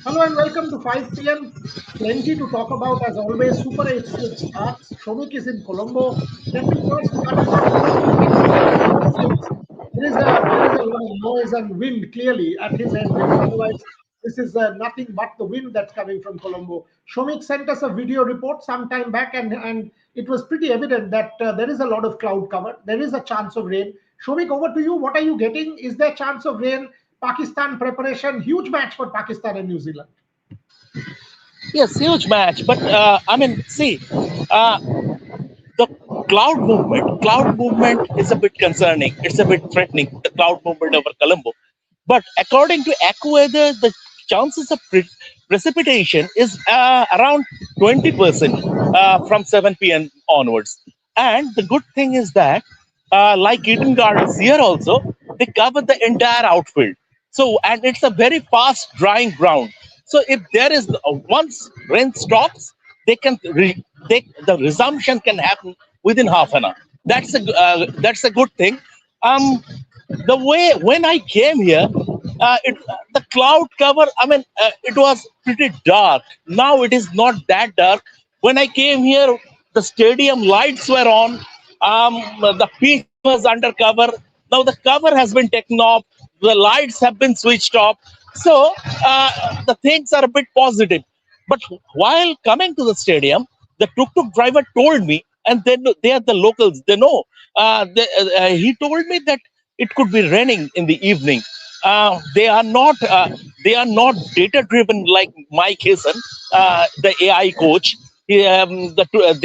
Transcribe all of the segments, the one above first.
Hello and welcome to 5 p.m. Plenty to talk about as always. Super 8 Swift starts. Shomik is in Colombo. Let me first cut across to since there is a lot of noise and wind clearly at his end because otherwise this is nothing but the wind that's coming from Colombo. Shomik sent us a video report some time back and it was pretty evident that there is a lot of cloud cover. There is a chance of rain. Shomik, over to you. What are you getting? Is there chance of rain? Pakistan preparation, huge match for Pakistan and New Zealand. Yes, huge match. But see, the cloud movement is a bit concerning. It's a bit threatening, the cloud movement over Colombo. But according to AccuWeather, the chances of precipitation is around 20% from 7 p.m. onwards. And the good thing is that, like Eden Gardens here also, they cover the entire outfield. So, and it's a very fast drying ground. So, if there is once rain stops, they can the resumption can happen within half an hour. That's a good thing. Um, the way when I came here, the cloud cover. It was pretty dark. Now it is not that dark. When I came here, the stadium lights were on. The pitch was under cover. Now the cover has been taken off. The lights have been switched off. So the things are a bit positive. But while coming to the stadium, the tuk-tuk driver told me, and they are the locals. They know. He told me that it could be raining in the evening. They are not. Data driven like Mike Hassan, the AI coach. They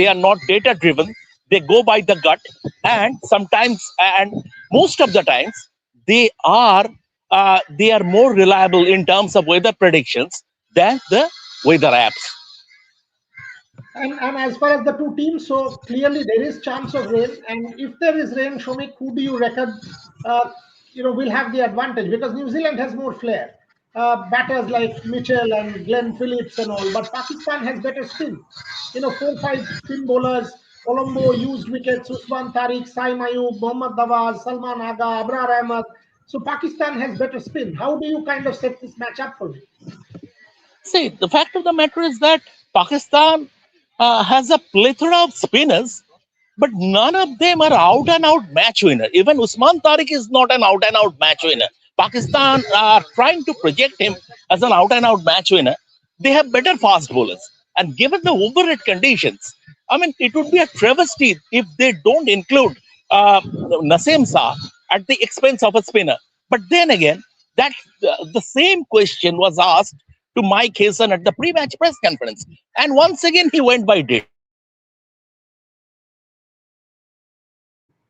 are not data driven. They go by the gut, and sometimes, and most of the times, they are they are more reliable in terms of weather predictions than the weather apps. And as far as the two teams, so clearly there is chance of rain. And if there is rain, Shomik, who do you reckon, will have the advantage? Because New Zealand has more flair. Batters like Mitchell and Glenn Phillips and all, but Pakistan has better spin. 4-5 spin bowlers. Colombo used wickets. Usman Tariq, Saim Ayub, Mohammad Nawaz, Salman Aga, Abrar Ahmed. So Pakistan has better spin. How do you kind of set this match up for me? See, the fact of the matter is that Pakistan has a plethora of spinners, but none of them are out and out match winner. Even Usman Tariq is not an out and out match winner. Pakistan are trying to project him as an out and out match winner. They have better fast bowlers. And given the overhead conditions, it would be a travesty if they don't include Naseem Shah at the expense of a spinner. But then again, that the same question was asked to Mike Hassan at the pre-match press conference, and once again he went by data.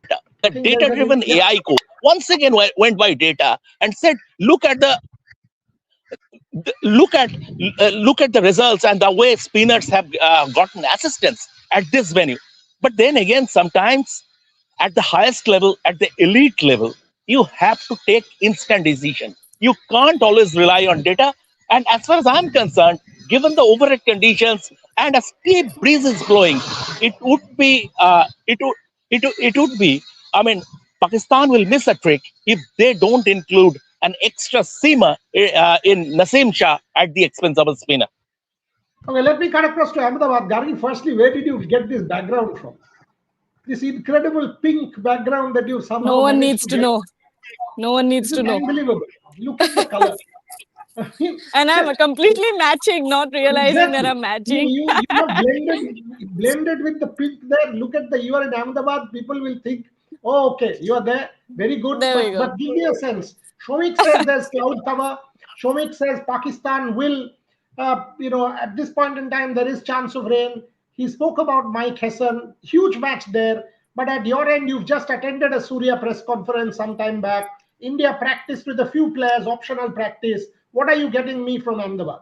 The I think there's data-driven yeah. AI coach once again went by data and said, look at the results and the way spinners have gotten assistance at this venue. But then again, sometimes at the highest level, at the elite level, you have to take instant decision. You can't always rely on data. And as far as I'm concerned, given the overhead conditions and a steep breeze is blowing, it would be it would be. Pakistan will miss a trick if they don't include an extra seamer in Naseem Shah at the expense of a spinner. Okay, let me cut across to Ahmedabad. Gary, firstly, where did you get this background from? This incredible pink background that you somehow No one managed needs to to get. know. No one needs This to is know. unbelievable. Look at the color. And I'm completely matching, not realizing that Exactly. I'm matching. You have blended with the pink there. Look at you are in Ahmedabad. People will think, oh, okay, you are there. Very good. There we go. But give me a sense. Shomik says there's cloud cover. Shomik says Pakistan will, at this point in time, there is chance of rain. He spoke about Mike Hassan. Huge match there. But at your end, you've just attended a Surya press conference some time back. India practiced with a few players, optional practice. What are you getting me from Ahmedabad?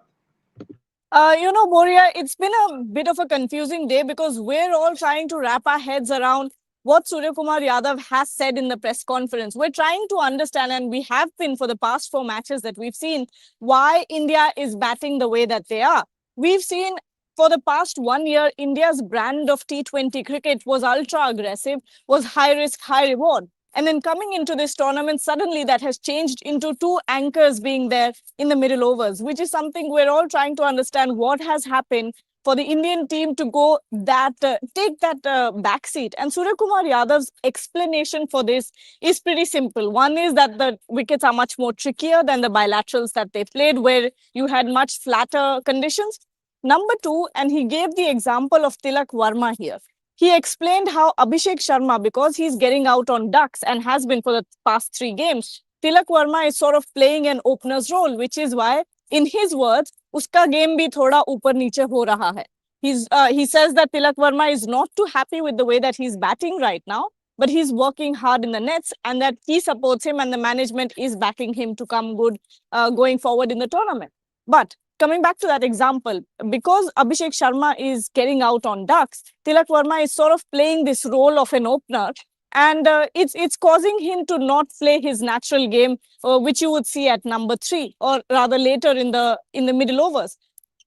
Moria, it's been a bit of a confusing day because we're all trying to wrap our heads around what Surya Kumar Yadav has said in the press conference. We're trying to understand, and we have been for the past 4 matches that we've seen, why India is batting the way that they are. We've seen for the past 1 year, India's brand of T20 cricket was ultra aggressive, was high risk, high reward. And then coming into this tournament, suddenly that has changed into two anchors being there in the middle overs, which is something we're all trying to understand what has happened for the Indian team to go that take that backseat. And Surya Kumar Yadav's explanation for this is pretty simple. One is that the wickets are much more trickier than the bilaterals that they played, where you had much flatter conditions. Number two, and he gave the example of Tilak Varma here. He explained how Abhishek Sharma, because he's getting out on ducks and has been for the past 3 games, Tilak Varma is sort of playing an opener's role, which is why, in his words, uska game bhi thoda upar niche ho raha hai. He says that Tilak Varma is not too happy with the way that he's batting right now, but he's working hard in the nets and that he supports him and the management is backing him to come good going forward in the tournament. But coming back to that example, because Abhishek Sharma is getting out on ducks, Tilak Varma is sort of playing this role of an opener, and it's causing him to not play his natural game, which you would see at number 3, or rather later in the middle overs.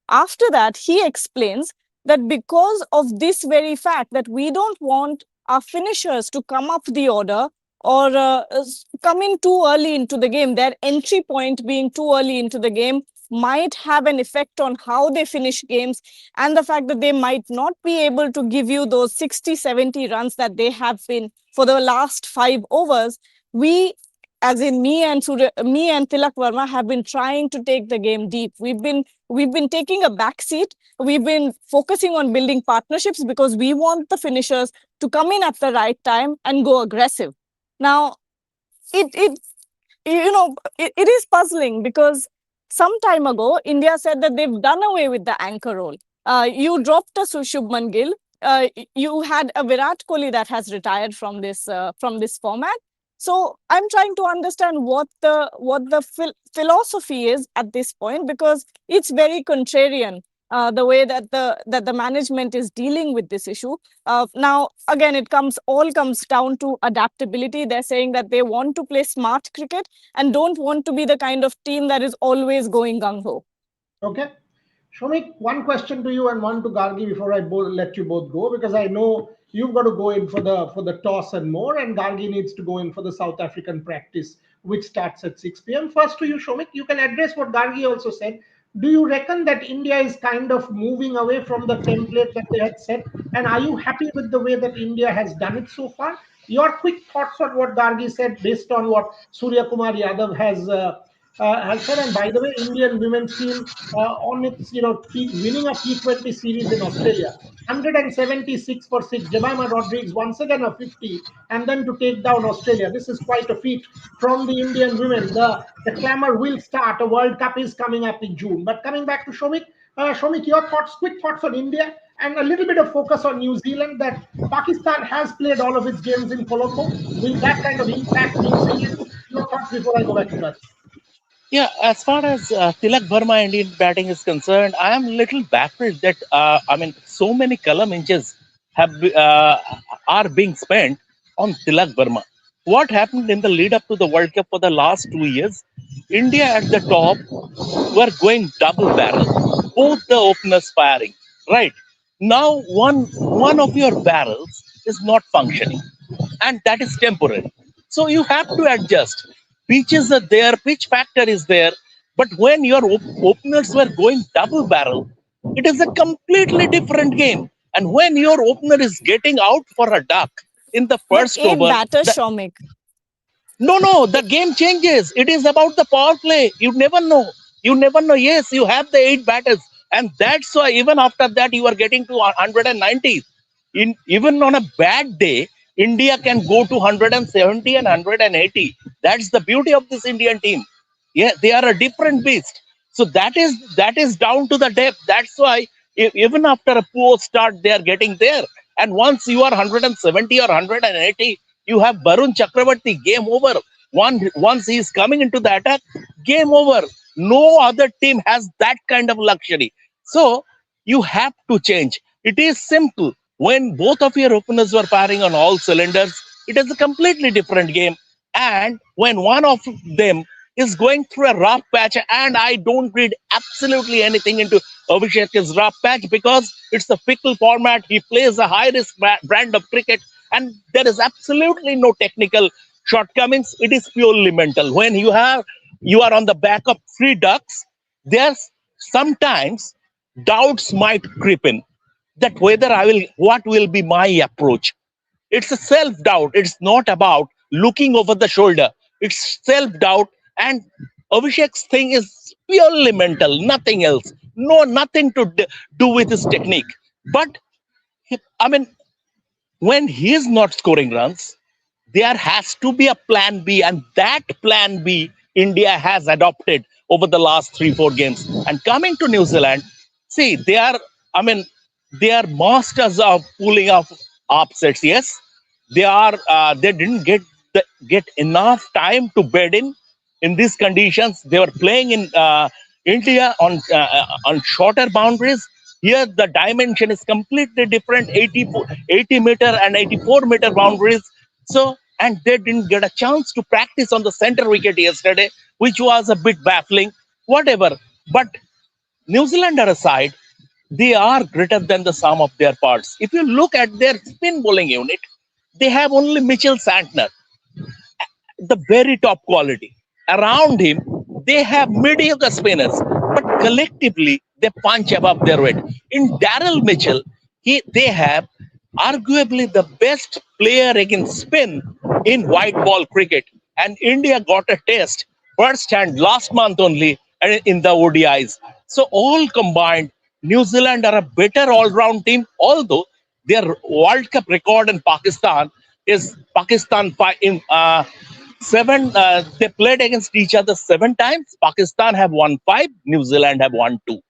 After that, he explains that because of this very fact that we don't want our finishers to come up the order or come in too early into the game, their entry point being too early into the game might have an effect on how they finish games, and the fact that they might not be able to give you those 60-70 runs that they have been for the last 5 overs. We, as in me and Tilak Varma, have been trying to take the game deep. We've been taking a back seat. We've been focusing on building partnerships because we want the finishers to come in at the right time and go aggressive. Now, it is puzzling because some time ago, India said that they've done away with the anchor role. You dropped a Shubman Gill. You had a Virat Kohli that has retired from this format. So I'm trying to understand what the philosophy is at this point, because it's very contrarian. The way that the management is dealing with this issue. Now, again, it all comes down to adaptability. They're saying that they want to play smart cricket and don't want to be the kind of team that is always going gung-ho. Okay. Shomik, one question to you and one to Gargi before I let you both go, because I know you've got to go in for the toss and more, and Gargi needs to go in for the South African practice, which starts at 6 p.m. First to you, Shomik, you can address what Gargi also said. Do you reckon that India is kind of moving away from the template that they had set? And are you happy with the way that India has done it so far? Your quick thoughts on what Gargi said based on what Surya Kumar Yadav has said. And by the way, Indian women's team on its winning a T20 series in Australia, 176 for 6. Jemima Rodriguez once again a 50, and then to take down Australia. This is quite a feat from the Indian women. The clamor will start. A World Cup is coming up in June. But coming back to Shomik, your thoughts, quick thoughts on India, and a little bit of focus on New Zealand. That Pakistan has played all of its games in Colombo. Will that kind of impact New Zealand? Your thoughts before I go back to that. Yeah, as far as Tilak Verma Indian batting is concerned, I am a little baffled that so many column inches are being spent on Tilak Verma. What happened in the lead up to the World Cup for the last 2 years? India at the top were going double barrel, both the openers firing. Right now, one of your barrels is not functioning, and that is temporary. So you have to adjust. Pitches are there, pitch factor is there, but when your openers were going double barrel, it is a completely different game. And when your opener is getting out for a duck in the But first 8 over, batters, Shomik. no, the game changes. It is about the power play. You never know. Yes, you have the 8 batters, and that's why even after that you are getting to 190. Even on a bad day, India can go to 170 and 180. That's the beauty of this Indian team. Yeah, they are a different beast. So that is down to the depth. That's why even after a poor start, they are getting there. And once you are 170 or 180, you have Barun Chakravarti. Game over. Once he is coming into the attack, game over. No other team has that kind of luxury. So you have to change. It is simple. When both of your openers were firing on all cylinders, it is a completely different game. And when one of them is going through a rough patch, and I don't read absolutely anything into Abhishek's rough patch because it's a fickle format. He plays a high risk brand of cricket, and there is absolutely no technical shortcomings, it is purely mental. When you are on the back of three ducks, there's sometimes doubts might creep in that whether what will be my approach. It's a self doubt. It's not about looking over the shoulder. It's self doubt. And Abhishek's thing is purely mental, nothing else. No, nothing to do with his technique. But I mean, when he is not scoring runs, there has to be a plan B, and that plan B India has adopted over the last 3-4 games. And coming to New Zealand, see, I mean, they are masters of pulling off upsets. Yes, they didn't get enough time to bed in these conditions. They were playing in India on shorter boundaries. Here, the dimension is completely different, 80 meter and 84-meter boundaries. So, and they didn't get a chance to practice on the center wicket yesterday, which was a bit baffling. Whatever. But New Zealander aside, they are greater than the sum of their parts. If you look at their spin bowling unit, they have only Mitchell Santner, the very top quality. Around him, they have mediocre spinners, but collectively they punch above their weight. In Daryl Mitchell, they have arguably the best player against spin in white ball cricket, and India got a test first hand last month only in the ODIs. So all combined, New Zealand are a better all-round team, although their World Cup record in Pakistan is Pakistan in seven. They played against each other 7 times. Pakistan have won 5. New Zealand have won 2.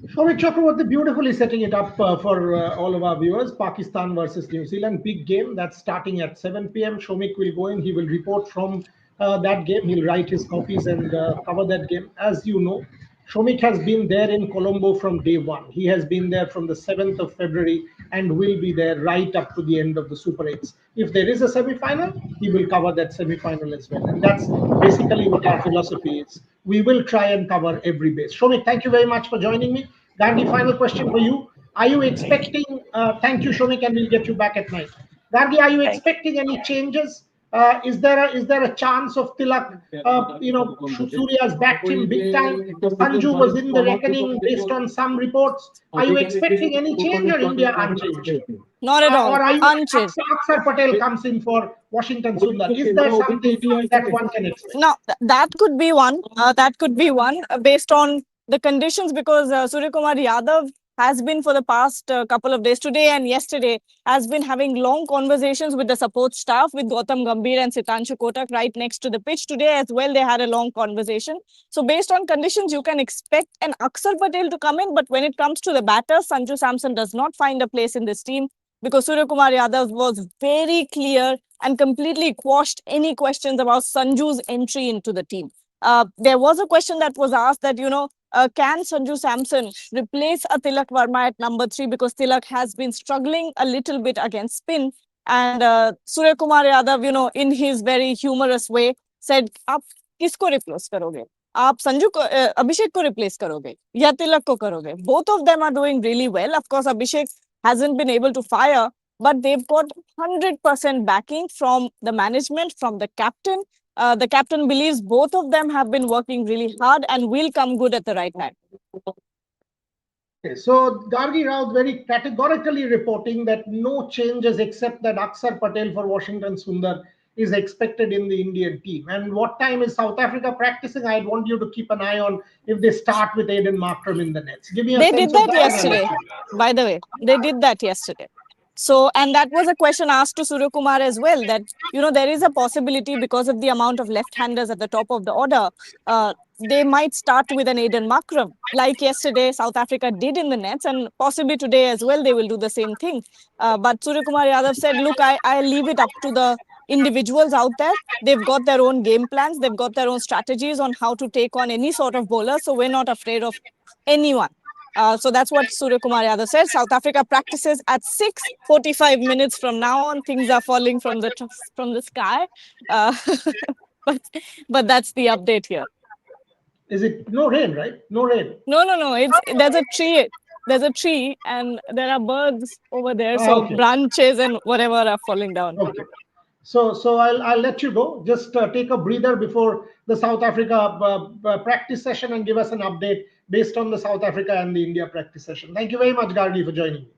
Shomik Chakraborty beautifully setting it up for all of our viewers. Pakistan versus New Zealand, big game that's starting at 7 p.m. Shomik will go in. He will report from that game. He'll write his copies and cover that game. As you know, Shomik has been there in Colombo from day one. He has been there from the 7th of February and will be there right up to the end of the Super 8s. If there is a semi-final, he will cover that semi-final as well. And that's basically what our philosophy is. We will try and cover every base. Shomik, thank you very much for joining me. Gargi, final question for you. Are you expecting, thank you, Shomik, and we'll get you back at night. Gargi, are you expecting any changes? Is there a chance of Tilak? Surya's backed him big time. Sanju was in the reckoning based on some reports. Are you expecting any change or India unchanged? Not at all. Or are you Unchanged. Akshar Patel comes in for Washington Sundar? Is there something that one can expect? No, that could be one. That could be one based on the conditions, because Surya Kumar Yadav has been for the past couple of days, today and yesterday, has been having long conversations with the support staff, with Gautam Gambhir and Sitanshu Kotak right next to the pitch. Today as well, they had a long conversation. So based on conditions, you can expect an Akshar Patel to come in. But when it comes to the batters, Sanju Samson does not find a place in this team, because Surya Kumar Yadav was very clear and completely quashed any questions about Sanju's entry into the team. There was a question that was asked that, can Sanju Samson replace a Tilak Verma at number 3, because Tilak has been struggling a little bit against spin. And Surya Kumar Yadav, in his very humorous way, said, "Aap kisko replace karoge? Aap Sanju ko, Abhishek ko replace karoge? Ya Tilak ko karoge?" Both of them are doing really well. Of course, Abhishek hasn't been able to fire, but they've got 100% backing from the management, from the captain. The captain believes both of them have been working really hard and will come good at the right time. Okay, so Gargi Rao very categorically reporting that no changes except that Akshar Patel for Washington Sundar is expected in the Indian team. And what time is South Africa practicing? I'd want you to keep an eye on if they start with Aiden Markram in the nets. Give me a They sense did that of yesterday, by the way. They did that yesterday. So, and that was a question asked to Surya Kumar as well, that, there is a possibility, because of the amount of left-handers at the top of the order, they might start with an Aiden Markram, like yesterday South Africa did in the nets, and possibly today as well they will do the same thing. But Surya Kumar Yadav said, look, I leave it up to the individuals out there. They've got their own game plans. They've got their own strategies on how to take on any sort of bowler. So we're not afraid of anyone. So that's what Surya Kumar Yadav said. South Africa practices at 6:45 minutes from now on. Things are falling from the sky. But that's the update here. Is it no rain, right? No rain. No. There's a tree. There's a tree and there are birds over there. So Okay. branches and whatever are falling down. Okay. So I'll let you go. Just take a breather before the South Africa practice session and give us an update based on the South Africa and the India practice session. Thank you very much, Gargi, for joining me.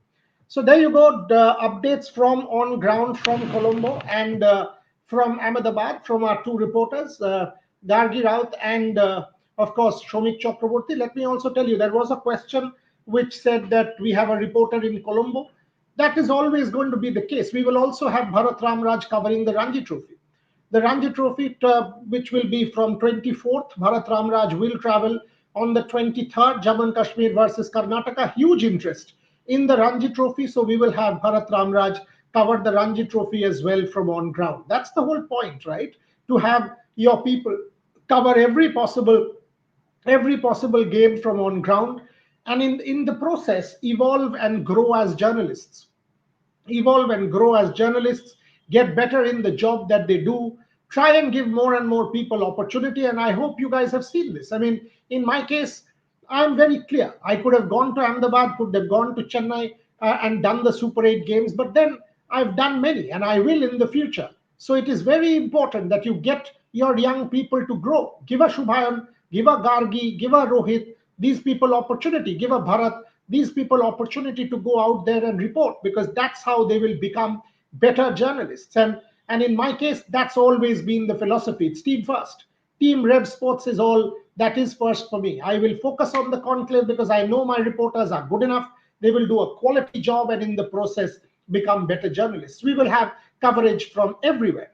So there you go, the updates from on ground from Colombo and from Ahmedabad from our two reporters, Gargi Raut and of course Shomik Chakraborty. Let me also tell you there was a question which said that we have a reporter in Colombo. That is always going to be the case. We will also have Bharat Ramraj covering the Ranji Trophy. The Ranji Trophy, which will be from 24th, Bharat Ramraj will travel on the 23rd, Jammu and Kashmir versus Karnataka. Huge interest in the Ranji Trophy, so we will have Bharat Ramraj cover the Ranji Trophy as well from on ground. That's the whole point, right? To have your people cover every possible game from on ground, and in the process evolve and grow as journalists, get better in the job that they do, try and give more and more people opportunity. And I hope you guys have seen this. I mean, in my case, I'm very clear. I could have gone to Ahmedabad, could have gone to Chennai and done the Super 8 games, but then I've done many and I will in the future. So it is very important that you get your young people to grow. Give a Shubhayan, give a Gargi, give a Rohit, these people opportunity, give a Bharat, these people opportunity to go out there and report, because that's how they will become better journalists. And in my case, that's always been the philosophy. It's team first. Team RevSportz is all that is first for me. I will focus on the conclave because I know my reporters are good enough. They will do a quality job and in the process become better journalists. We will have coverage from everywhere.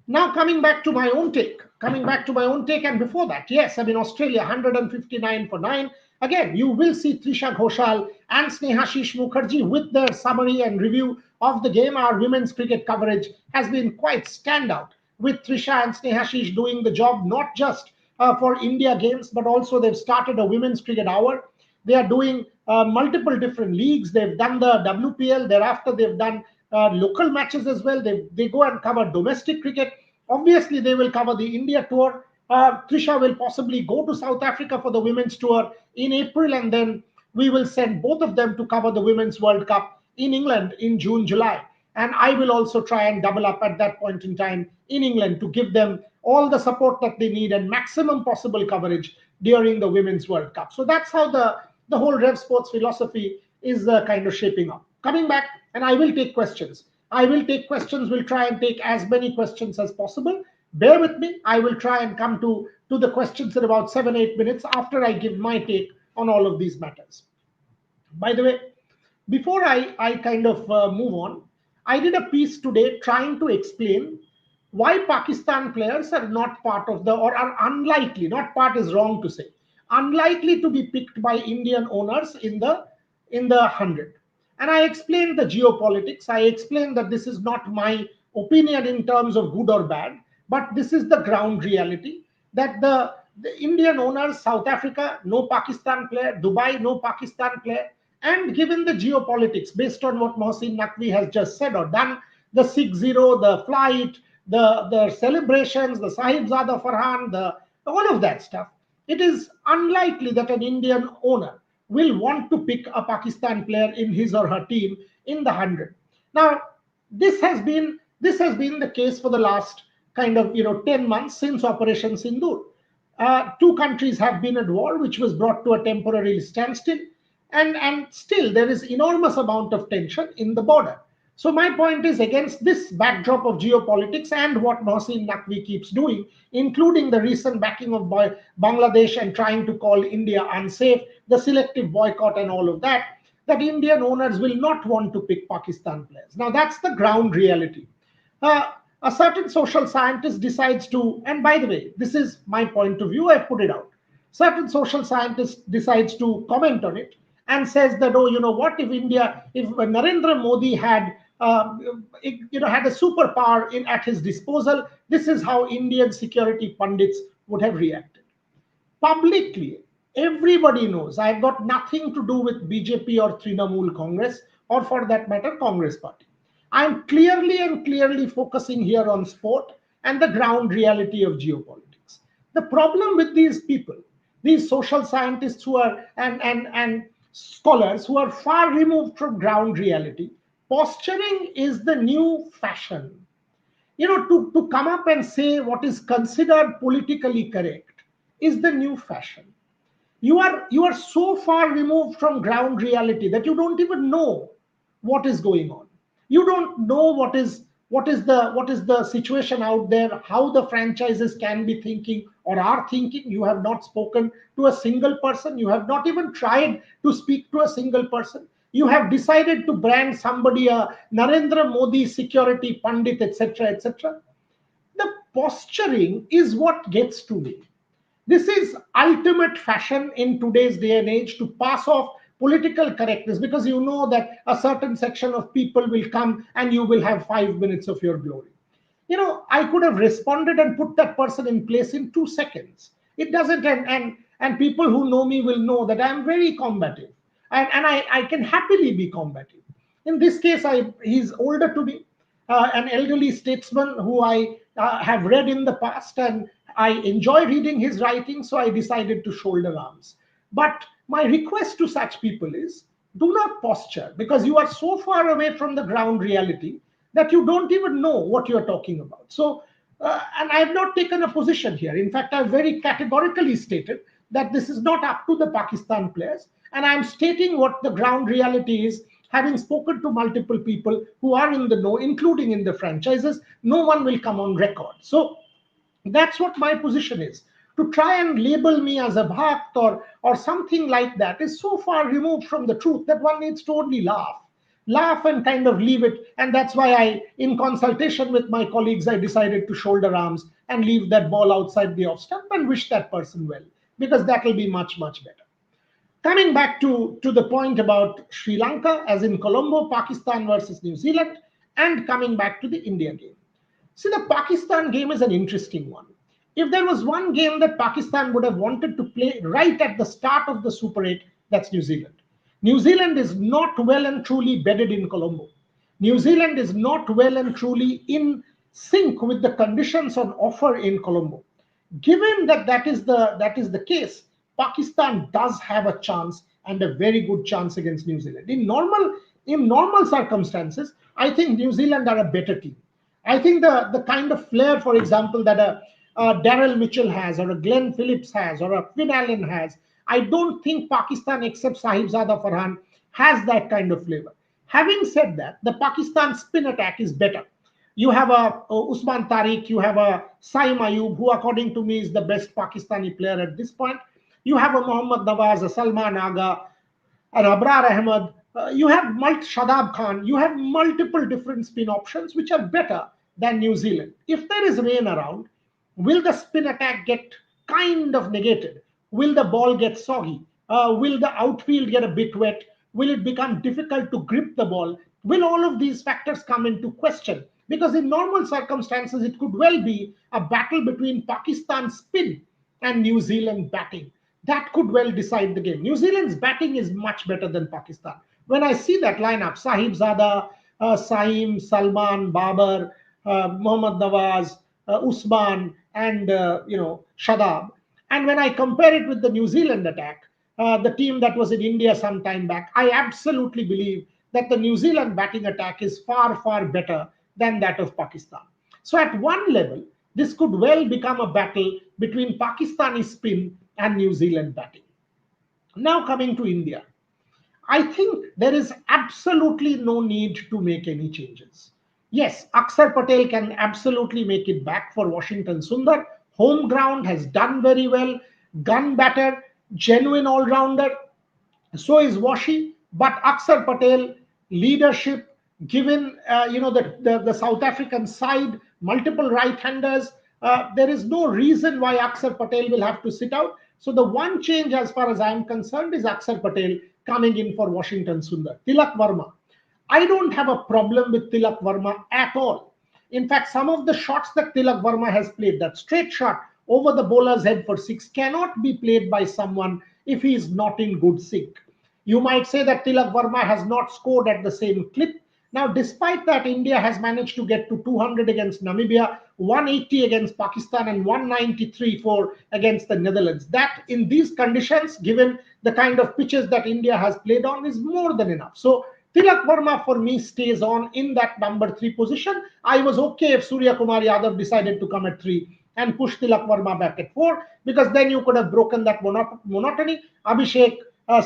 Now coming back to my own take, and before that, yes, I mean, Australia 159 for 9. Again, you will see Trisha Ghoshal and Snehashish Mukherjee with their summary and review of the game. Our women's cricket coverage has been quite standout, with Trisha and Snehashish doing the job not just for India games, but also they've started a women's cricket hour. They are doing multiple different leagues. They've done the WPL. Thereafter, they've done local matches as well. They go and cover domestic cricket. Obviously, they will cover the India tour. Trisha will possibly go to South Africa for the women's tour in April, and then we will send both of them to cover the Women's World Cup in England in June, July. And I will also try and double up at that point in time in England to give them all the support that they need and maximum possible coverage during the Women's World Cup. So that's how the whole RevSportz philosophy is kind of shaping up. Coming back, and I will take questions. We'll try and take as many questions as possible. Bear with me. I will try and come to the questions in about 7-8 minutes after I give my take on all of these matters. By the way, before I kind of move on, I did a piece today trying to explain why Pakistan players are not part of or are unlikely, not part is wrong to say, unlikely to be picked by Indian owners in the 100. And I explained the geopolitics. I explained that this is not my opinion in terms of good or bad, but this is the ground reality, that the Indian owners, South Africa, no Pakistan player, Dubai, no Pakistan player. And given the geopolitics, based on what Mohsin Naqvi has just said or done, the 6-0, the flight, the celebrations, the Sahibzada Farhan, all of that stuff, it is unlikely that an Indian owner will want to pick a Pakistan player in his or her team in the 100. Now, this has been the case for the last kind of 10 months since Operation Sindoor. Two countries have been at war, which was brought to a temporary standstill, and still there is enormous amount of tension in the border. So my point is, against this backdrop of geopolitics and what Mohsin Naqvi keeps doing, including the recent backing of Bangladesh and trying to call India unsafe, the selective boycott and all of that, that Indian owners will not want to pick Pakistan players. Now that's the ground reality. A certain social scientist decides to, and by the way, this is my point of view, I put it out. Certain social scientist decides to comment on it and says that, oh, you know what, if Narendra Modi had had a superpower at his disposal, this is how Indian security pundits would have reacted. Publicly, everybody knows I've got nothing to do with BJP or Trinamool Congress, or for that matter, Congress Party. I'm clearly focusing here on sport and the ground reality of geopolitics. The problem with these people, these social scientists who are and scholars who are far removed from ground reality, posturing is the new fashion. to come up and say what is considered politically correct is the new fashion. You are so far removed from ground reality that you don't even know what is going on. You don't know what is the situation out there, how the franchises can be thinking or are thinking. You have not spoken to a single person. You have not even tried to speak to a single person. You have decided to brand somebody a Narendra Modi security pundit, etc., etc. The posturing is what gets to me. This is ultimate fashion in today's day and age, to pass off political correctness, because you know that a certain section of people will come and you will have 5 minutes of your glory. I could have responded and put that person in place in 2 seconds. It doesn't, and people who know me will know that I'm very combative, and I can happily be combative. In this case, he's older to me, an elderly statesman who I have read in the past, and I enjoy reading his writing, so I decided to shoulder arms. But my request to such people is, do not posture, because you are so far away from the ground reality that you don't even know what you're talking about. So, and I have not taken a position here. In fact, I've very categorically stated that this is not up to the Pakistan players, and I'm stating what the ground reality is, having spoken to multiple people who are in the know, including in the franchises. No one will come on record. So that's what my position is. To try and label me as a bhakt or something like that is so far removed from the truth that one needs to only laugh and kind of leave it. And that's why in consultation with my colleagues, I decided to shoulder arms and leave that ball outside the off stump and wish that person well, because that will be much, much better. Coming back to the point about Sri Lanka, as in Colombo, Pakistan versus New Zealand, and coming back to the India game. See, the Pakistan game is an interesting one. If there was one game that Pakistan would have wanted to play right at the start of the Super 8, that's New Zealand. New Zealand is not well and truly bedded in Colombo. New Zealand is not well and truly in sync with the conditions on offer in Colombo. Given that is the case, Pakistan does have a chance, and a very good chance, against New Zealand. In normal circumstances, I think New Zealand are a better team. I think the kind of flair, for example, that a Daryl Mitchell has, or a Glenn Phillips has, or a Finn Allen has, I don't think Pakistan, except Sahibzada Farhan, has that kind of flavor. Having said that, the Pakistan spin attack is better. You have a Usman Tariq, you have a Saim Ayub, who according to me is the best Pakistani player at this point. You have a Mohammad Nawaz, a Salman Agha, an Abrar Ahmed. You have Shadab Khan. You have multiple different spin options which are better than New Zealand. If there is rain around, will the spin attack get kind of negated? Will the ball get soggy? Will the outfield get a bit wet? Will it become difficult to grip the ball? Will all of these factors come into question? Because in normal circumstances, it could well be a battle between Pakistan spin and New Zealand batting. That could well decide the game. New Zealand's batting is much better than Pakistan. When I see that lineup, Sahibzada, Saim, Salman, Babar, Mohammad Nawaz, Usman, and Shadab, and when I compare it with the New Zealand attack, the team that was in India some time back, I absolutely believe that the New Zealand batting attack is far, far better than that of Pakistan. So at one level, this could well become a battle between Pakistani spin and New Zealand batting. Now coming to India, I think there is absolutely no need to make any changes. Yes, Akshar Patel can absolutely make it back for Washington Sundar. Home ground, has done very well. Gun batter, genuine all-rounder. So is Washi. But Akshar Patel, leadership, given the South African side, multiple right-handers, there is no reason why Akshar Patel will have to sit out. So the one change, as far as I am concerned, is Akshar Patel coming in for Washington Sundar. Tilak Varma. I don't have a problem with Tilak Varma at all. In fact, some of the shots that Tilak Varma has played, that straight shot over the bowler's head for six, cannot be played by someone if he is not in good sync. You might say that Tilak Varma has not scored at the same clip. Now, despite that, India has managed to get to 200 against Namibia, 180 against Pakistan, and 193 against the Netherlands. That, in these conditions, given the kind of pitches that India has played on, is more than enough. So Tilak Verma for me stays on in that number 3 position. I was okay if Surya Kumar Yadav decided to come at 3 and push Tilak Verma back at 4, because then you could have broken that monotony. Abhishek,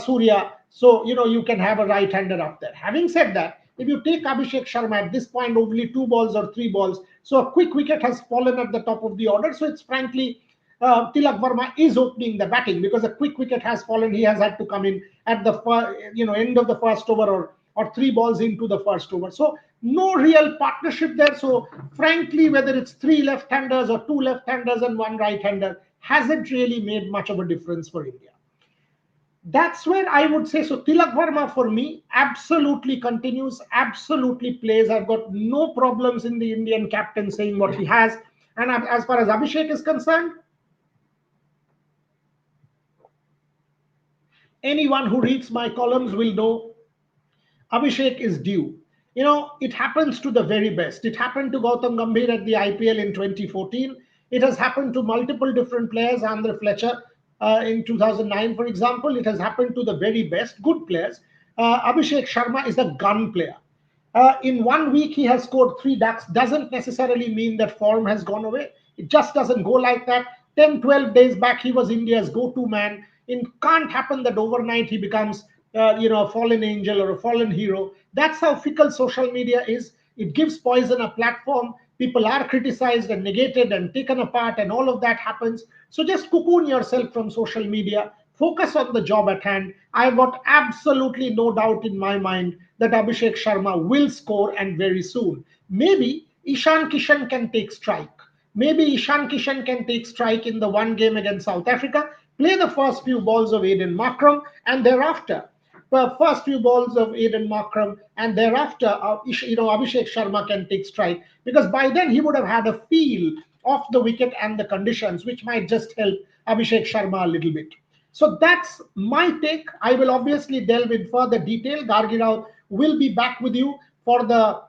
Surya, so you can have a right-hander up there. Having said that, if you take Abhishek Sharma at this point, only 2 balls or 3 balls, so a quick wicket has fallen at the top of the order. So it's frankly, Tilak Verma is opening the batting because a quick wicket has fallen. He has had to come in at the end of the first over, or 3 balls into the first over. So no real partnership there. So frankly, whether it's 3 left-handers or 2 left-handers and 1 right-hander hasn't really made much of a difference for India. That's where I would say, so Tilak Verma for me absolutely continues, absolutely plays. I've got no problems in the Indian captain saying what he has. And as far as Abhishek is concerned, anyone who reads my columns will know Abhishek is due. It happens to the very best. It happened to Gautam Gambhir at the IPL in 2014. It has happened to multiple different players, Andre Fletcher in 2009, for example. It has happened to the very best, good players. Abhishek Sharma is a gun player. In 1 week, he has scored 3 ducks. Doesn't necessarily mean that form has gone away. It just doesn't go like that. 10, 12 days back, he was India's go-to man. It can't happen that overnight he becomes a fallen angel or a fallen hero. That's how fickle social media is. It gives poison a platform. People are criticized and negated and taken apart, and all of that happens. So just cocoon yourself from social media. Focus on the job at hand. I've got absolutely no doubt in my mind that Abhishek Sharma will score, and very soon. Maybe Ishan Kishan can take strike. Maybe Ishan Kishan can take strike in the one game against South Africa, play the first few balls of Aiden Markram, and thereafter, Abhishek Sharma can take strike, because by then he would have had a feel of the wicket and the conditions, which might just help Abhishek Sharma a little bit. So that's my take. I will obviously delve in further detail. Gargi Raut will be back with you for the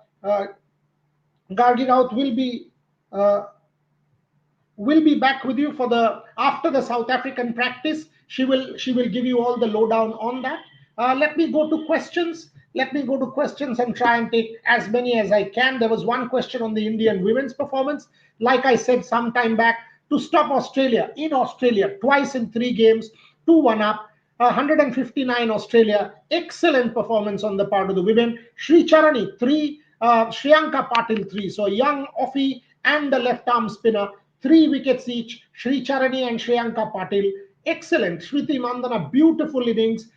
back with you for the after the South African practice. She will give you all the lowdown on that. Let me go to questions. And try and take as many as I can. There was one question on the Indian women's performance. Like I said some time back, to stop Australia in Australia twice in 3 games, 2-1 up, 159 Australia. Excellent performance on the part of the women. Sri Charani 3, Shriyanka Patil 3. So young offie and the left arm spinner, 3 wickets each. Sri Charani and Shriyanka Patil. Excellent. Shriti Mandana, beautiful innings.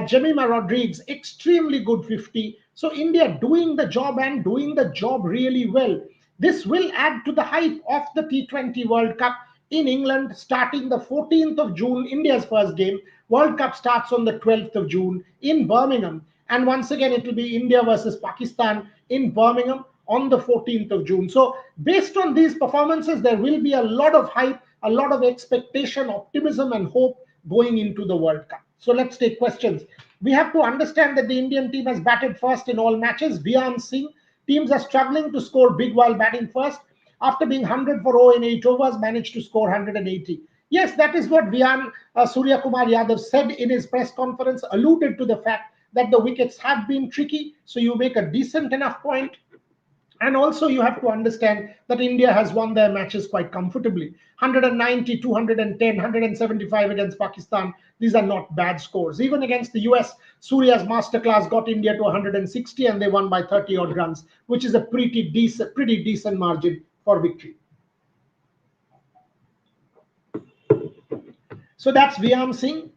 Jemima Rodriguez, extremely good 50. So India doing the job, and doing the job really well. This will add to the hype of the T20 World Cup in England starting the 14th of June, India's first game. World Cup starts on the 12th of June in Birmingham. And once again, it will be India versus Pakistan in Birmingham on the 14th of June. So based on these performances, there will be a lot of hype, a lot of expectation, optimism, and hope going into the World Cup. So let's take questions. We have to understand that the Indian team has batted first in all matches. Vian Singh, teams are struggling to score big while batting first. After being 100 for 0 in 8 overs, managed to score 180. Yes, that is what Vian Surya Kumar Yadav said in his press conference, alluded to the fact that the wickets have been tricky. So you make a decent enough point. And also you have to understand that India has won their matches quite comfortably. 190, 210, 175 against Pakistan. These are not bad scores. Even against the US, Surya's masterclass got India to 160 and they won by 30 odd runs, which is a pretty decent margin for victory. So that's Vian Singh.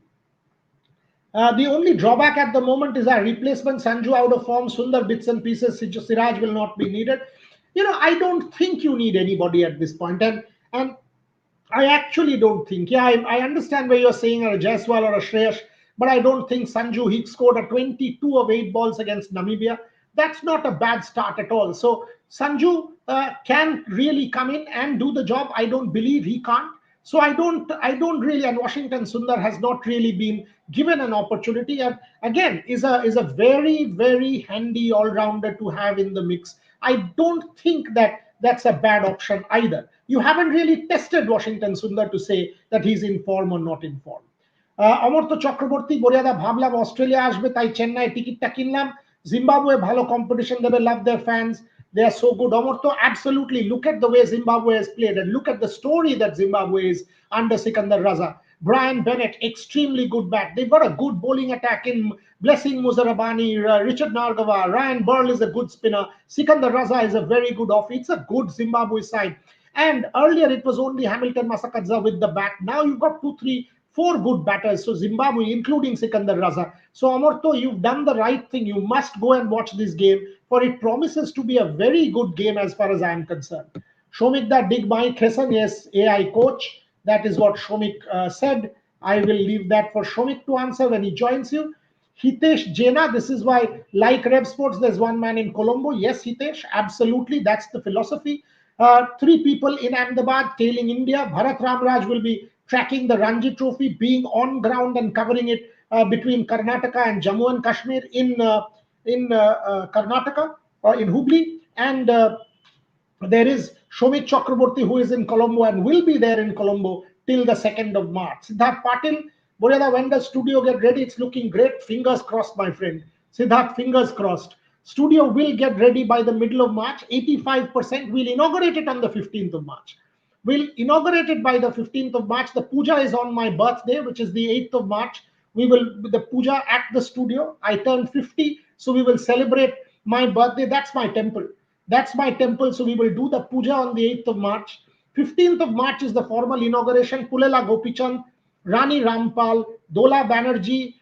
The only drawback at the moment is our replacement, Sanju out of form, Sundar bits and pieces, Siraj will not be needed. I don't think you need anybody at this point. And I actually don't think. Yeah, I understand where you're saying a Jaiswal or a Shreyash, but I don't think Sanju, he scored a 22 of 8 balls against Namibia. That's not a bad start at all. So Sanju can really come in and do the job. I don't believe he can't. So I don't really, and Washington Sundar has not really been given an opportunity, and again is a very, very handy all-rounder to have in the mix. I don't think that's a bad option either. You haven't really tested Washington Sundar to say that he's in form or not in form. Amartya Chakraborty, Boryada Bhablam Australia ashbe tai Chennai ticket ta kinlam. Zimbabwe bhalo competition, they will love their fans. They are so good. Omorto, absolutely. Look at the way Zimbabwe has played and look at the story that Zimbabwe is under Sikandar Raza. Brian Bennett, extremely good bat. They've got a good bowling attack in Blessing Muzarabani, Richard Nargava, Ryan Burl is a good spinner. Sikandar Raza is a very good off. It's a good Zimbabwe side. And earlier it was only Hamilton Masakadza with the bat. Now you've got 2, 3, 4 good batters. So Zimbabwe, including Sikandar Raza. So Amorto, you've done the right thing. You must go and watch this game, for it promises to be a very good game as far as I am concerned. Shomikda Digmai Kresan, yes, AI coach. That is what Shomik said. I will leave that for Shomik to answer when he joins you. Hitesh Jaina, this is why, like RevSportz, there's one man in Colombo. Yes, Hitesh, absolutely. That's the philosophy. 3 people in Ahmedabad tailing India. Bharat Ramraj will be tracking the Ranji Trophy, being on ground and covering it between Karnataka and Jammu and Kashmir in Karnataka, in Hubli. And there is Shomit Chakraborty, who is in Colombo and will be there in Colombo till the 2nd of March. Siddharth Patil, Boryada, when does studio get ready? It's looking great. Fingers crossed, my friend. Siddharth, fingers crossed. Studio will get ready by the middle of March. 85%. We'll inaugurate it on the 15th of March. We'll inaugurate it by the 15th of March. The puja is on my birthday, which is the 8th of March. We will the puja at the studio. I turned 50, so we will celebrate my birthday. That's my temple. That's my temple. So we will do the puja on the 8th of March. 15th of March is the formal inauguration. Pulela Gopichand, Rani Rampal, Dola Banerjee,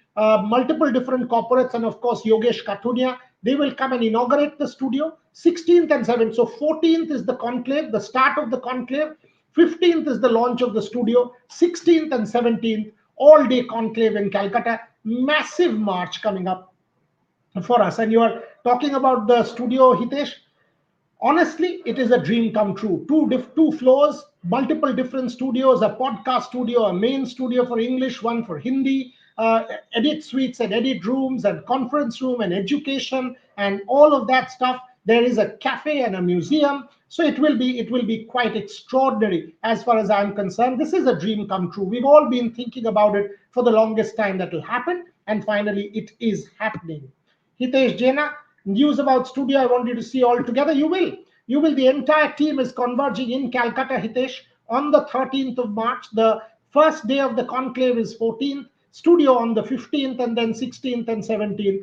multiple different corporates, and of course Yogesh Kathunia. They will come and inaugurate the studio. 16th and 7th. So 14th is the conclave, the start of the conclave. 15th is the launch of the studio. 16th and 17th, all day conclave in Calcutta. Massive march coming up for us. And you are talking about the studio, Hitesh. Honestly, it is a dream come true. Two floors, multiple different studios, a podcast studio, a main studio for English, one for Hindi, edit suites and edit rooms and conference room and education and all of that stuff. There is a cafe and a museum. So it will be quite extraordinary as far as I'm concerned. This is a dream come true. We've all been thinking about it for the longest time that will happen. And finally, it is happening. Hitesh Jaina, news about studio I want you to see all together. You will. The entire team is converging in Calcutta, Hitesh, on the 13th of March. The first day of the conclave is 14th, studio on the 15th, and then 16th and 17th.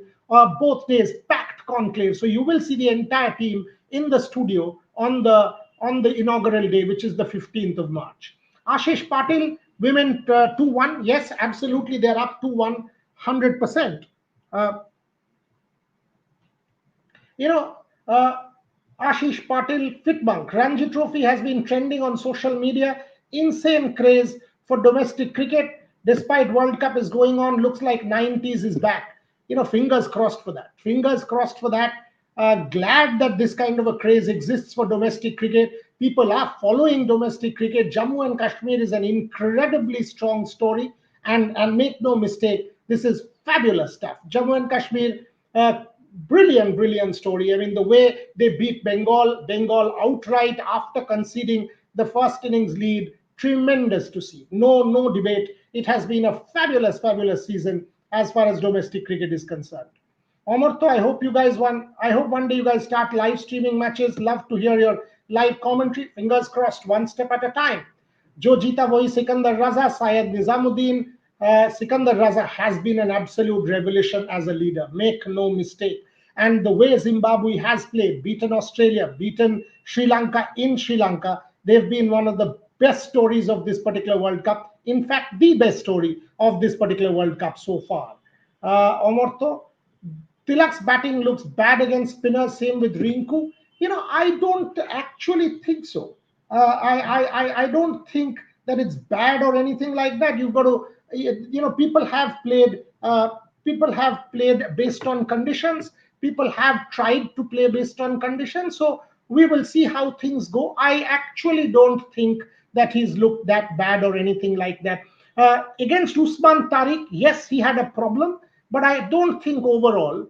Both days packed conclave. So you will see the entire team in the studio on the inaugural day, which is the 15th of March. Ashish Patil, women 2-1. Yes, absolutely. They're up 2-1, 100%. Ashish Patil, Fitbunk. Ranji Trophy has been trending on social media. Insane craze for domestic cricket. Despite World Cup is going on, looks like 90s is back. Fingers crossed for that. Fingers crossed for that. Glad that this kind of a craze exists for domestic cricket. People are following domestic cricket. Jammu and Kashmir is an incredibly strong story. And make no mistake, this is fabulous stuff. Jammu and Kashmir, brilliant story. I mean, the way they beat Bengal outright after conceding the first innings lead, tremendous to see. No debate. It has been a fabulous season as far as domestic cricket is concerned. Omarto, I hope one day you guys start live streaming matches. Love to hear your live commentary. Fingers crossed, one step at a time. Jo Jeeta Wohi Sikandar Raza, Syed Nizamuddin. Sikandar Raza has been an absolute revelation as a leader. Make no mistake. And the way Zimbabwe has played, beaten Australia, beaten Sri Lanka in Sri Lanka, they've been one of the best stories of this particular World Cup. In fact, the best story of this particular World Cup so far. Omarto, Tilak's batting looks bad against spinners. Same with Rinku. I don't actually think so. I don't think that it's bad or anything like that. You've got to, people have played based on conditions. People have tried to play based on conditions. So we will see how things go. I actually don't think that he's looked that bad or anything like that. Against Usman Tariq, yes, he had a problem, but I don't think overall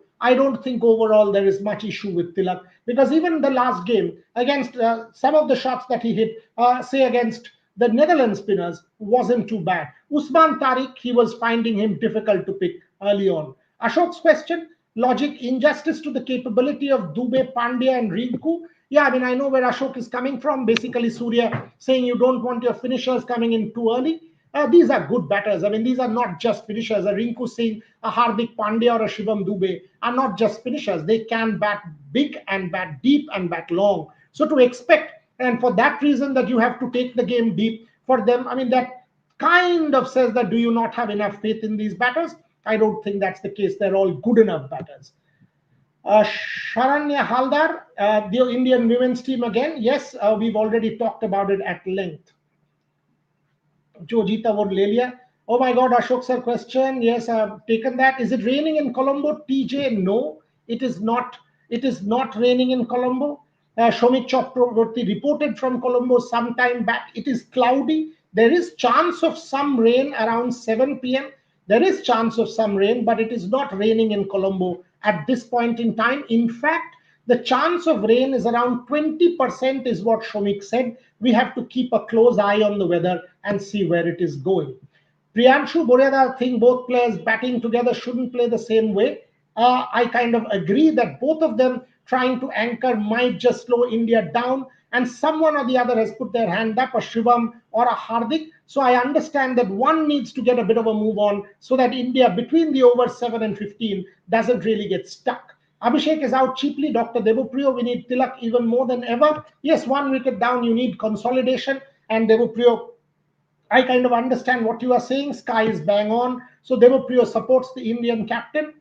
there is much issue with Tilak, because even the last game against some of the shots that he hit, say against the Netherlands spinners, wasn't too bad. Usman Tariq, he was finding him difficult to pick early on. Ashok's question, logic, injustice to the capability of Dubey, Pandya, and Rinku. Yeah, I mean, I know where Ashok is coming from. Basically, Surya saying you don't want your finishers coming in too early. These are good batters. I mean, these are not just finishers. A Rinku Singh, a Hardik Pandya, or a Shivam Dubey are not just finishers. They can bat big and bat deep and bat long. So to expect, and for that reason, that you have to take the game deep for them, I mean, that kind of says that do you not have enough faith in these batters? I don't think that's the case. They're all good enough batters. Sharanya Haldar, the Indian women's team again. Yes, we've already talked about it at length. Jojita Vodlelia. Oh my God, Ashok sir question. Yes, I've taken that. Is it raining in Colombo? TJ, no, it is not. It is not raining in Colombo. Shomik Chakraborty reported from Colombo some time back. It is cloudy. There is chance of some rain around 7 p.m. There is chance of some rain, but it is not raining in Colombo at this point in time. In fact, the chance of rain is around 20% is what Shomik said. We have to keep a close eye on the weather and see where it is going. Priyanshu Boryada think both players batting together shouldn't play the same way. I kind of agree that both of them trying to anchor might just slow India down, and someone or the other has put their hand up, a Shivam or a Hardik. So I understand that one needs to get a bit of a move on so that India between the overs 7 and 15 doesn't really get stuck. Abhishek is out cheaply. Dr. Devopriyo, we need Tilak even more than ever. Yes, 1 wicket down, you need consolidation. And Devopriyo, I kind of understand what you are saying. Sky is bang on. So Devopriyo supports the Indian captain.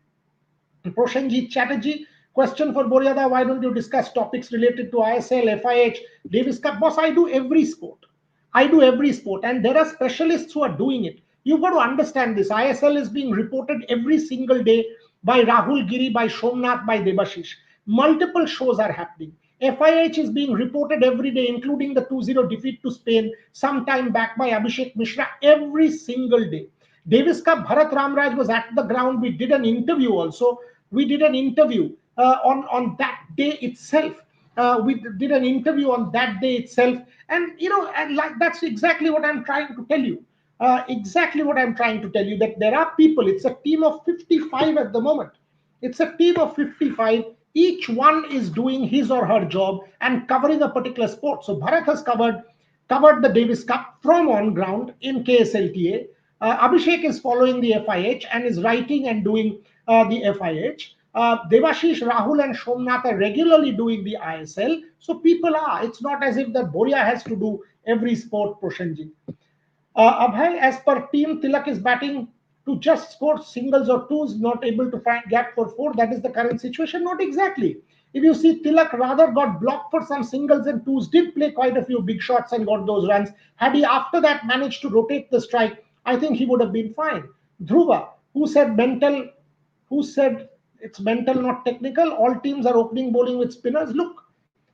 Proshenjit Chatterjee, question for Boryada, why don't you discuss topics related to ISL, FIH, Davis Cup? Boss, I do every sport. I do every sport. And there are specialists who are doing it. You've got to understand this. ISL is being reported every single day by Rahul Giri, by Somnath, by Debashish. Multiple shows are happening. FIH is being reported every day, including the 2-0 defeat to Spain some time back by Abhishek Mishra every single day. Davis Cup, Bharat Ramraj was at the ground. We did an interview also. We did an interview on that day itself. We did an interview on that day itself. And, you know, and like that's exactly what I'm trying to tell you. Exactly what I'm trying to tell you, that there are people, it's a team of 55 at the moment. It's a team of 55. Each one is doing his or her job and covering a particular sport. So Bharat has covered the Davis Cup from on ground in KSLTA. Abhishek is following the FIH and is writing and doing the FIH. Devashish, Rahul and Somnath are regularly doing the ISL. So people are. It's not as if that Borya has to do every sport, Proshenji. Abhay, as per team, Tilak is batting to just score singles or twos, not able to find gap for 4. That is the current situation. Not exactly. If you see, Tilak rather got blocked for some singles and twos, did play quite a few big shots and got those runs. Had he after that managed to rotate the strike, I think he would have been fine. Dhruva, who said it's mental, not technical. All teams are opening bowling with spinners. Look,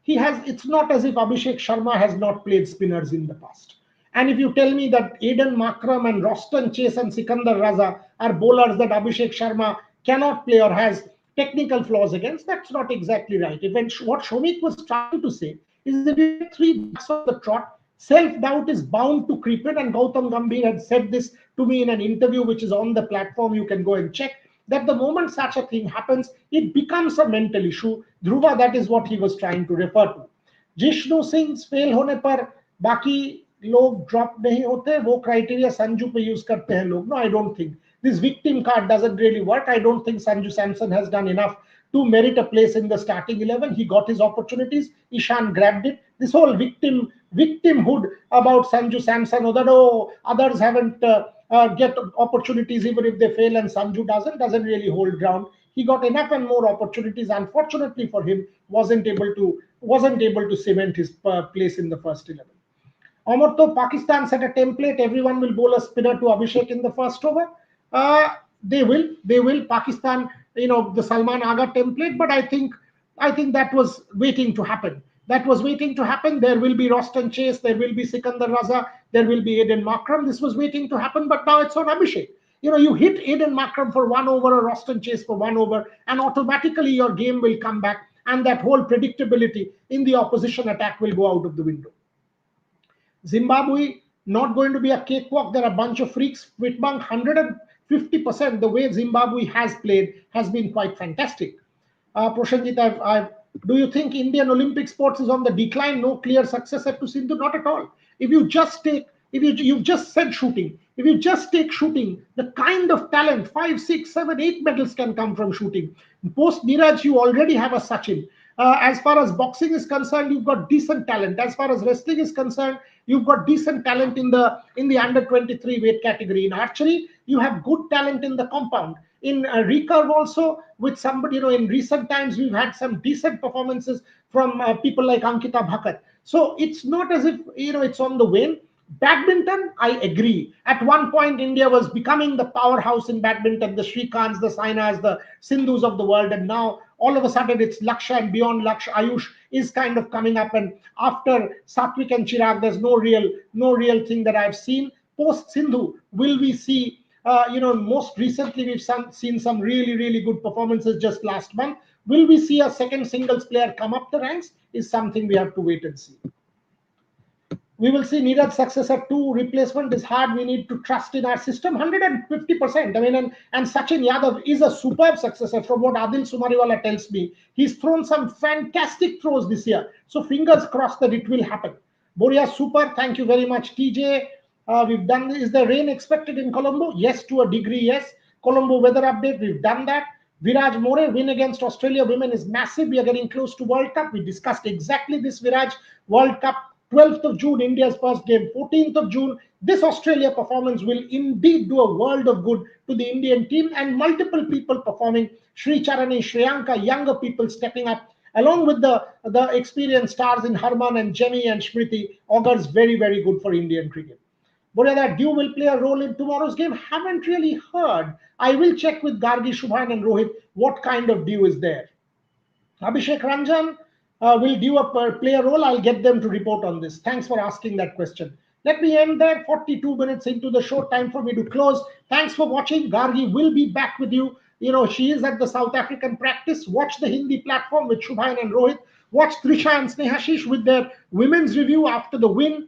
it's not as if Abhishek Sharma has not played spinners in the past. And if you tell me that Aiden Makram and Roston Chase and Sikandar Raza are bowlers that Abhishek Sharma cannot play or has technical flaws against, that's not exactly right. What Shomik was trying to say is that if you get 3 bats on the trot, self-doubt is bound to creep in. And Gautam Gambhir had said this to me in an interview, which is on the platform. You can go and check that the moment such a thing happens, it becomes a mental issue. Dhruva, that is what he was trying to refer to. Jishnu Singh's fail hone par baki लोग drop नहीं होते, वो criteria Sanju पे use करते हैं लोग. No, I don't think this victim card doesn't really work. I don't think Sanju Samson has done enough to merit a place in the starting 11. He got his opportunities. Ishan grabbed it. This whole victimhood about Sanju Samson, or that others haven't get opportunities even if they fail and Sanju doesn't really hold ground. He got enough and more opportunities. Unfortunately for him, wasn't able to cement his place in the first 11. Amarto, Pakistan set a template. Everyone will bowl a spinner to Abhishek in the first over. They will. Pakistan, the Salman Agha template. But I think that was waiting to happen. There will be Roston Chase. There will be Sikandar Raza. There will be Aiden Makram. This was waiting to happen. But now it's on Abhishek. You hit Aiden Makram for 1 over or Roston Chase for 1 over, and automatically your game will come back, and that whole predictability in the opposition attack will go out of the window. Zimbabwe, not going to be a cakewalk. There are a bunch of freaks. Whitbank, 50%, the way Zimbabwe has played has been quite fantastic. Proshanjit, do you think Indian Olympic sports is on the decline? No clear successor to Sindhu? Not at all. If you just take, if you've just said shooting, if you just take shooting, the kind of talent, 5, 6, 7, 8 medals can come from shooting. Post Neeraj, you already have a Sachin. As far as boxing is concerned, you've got decent talent. As far as wrestling is concerned, you've got decent talent in the under 23 weight category. In archery, you have good talent in the compound. In recurve also, with somebody, in recent times, we've had some decent performances from people like Ankita Bhakat. So it's not as if, it's on the wane. Badminton, I agree. At one point, India was becoming the powerhouse in badminton, the Shrikants, the Sainas, the Sindhus of the world. And now, all of a sudden, it's Laksha, and beyond Laksha, Ayush is kind of coming up. And after Satvik and Chirag, there's no real thing that I've seen. Post Sindhu, will we see, most recently, we've seen some really, really good performances just last month. Will we see a second singles player come up the ranks is something we have to wait and see. We will see Neeraj's successor to replacement is hard. We need to trust in our system 150%. I mean, and Sachin Yadav is a superb successor from what Adil Sumariwala tells me. He's thrown some fantastic throws this year. So fingers crossed that it will happen. Boria, super. Thank you very much, TJ. We've done. Is the rain expected in Colombo? Yes, to a degree, yes. Colombo weather update, we've done that. Viraj More, win against Australia women is massive. We are getting close to World Cup. We discussed exactly this, Viraj. World Cup. 12th of June, India's first game. 14th of June, this Australia performance will indeed do a world of good to the Indian team, and multiple people performing. Sri Charani, Shriyanka, younger people stepping up, along with the experienced stars in Harman and Jemmy and Smriti, augurs very, very good for Indian cricket. Boria, that Dew will play a role in tomorrow's game. Haven't really heard. I will check with Gargi, Shubhan and Rohit what kind of Dew is there. Abhishek Ranjan, will Dew play a role? I'll get them to report on this. Thanks for asking that question. Let me end there. 42 minutes into the show, time for me to close. Thanks for watching. Gargi will be back with you. She is at the South African practice. Watch the Hindi platform with Shubhan and Rohit. Watch Trisha and Snehashish with their women's review after the win.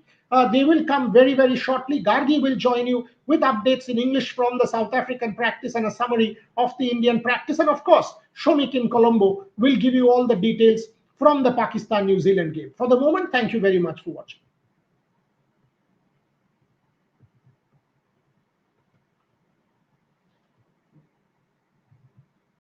They will come very, very shortly. Gargi will join you with updates in English from the South African practice and a summary of the Indian practice. And of course, Shomik in Colombo will give you all the details from the Pakistan-New Zealand game. For the moment, thank you very much for watching.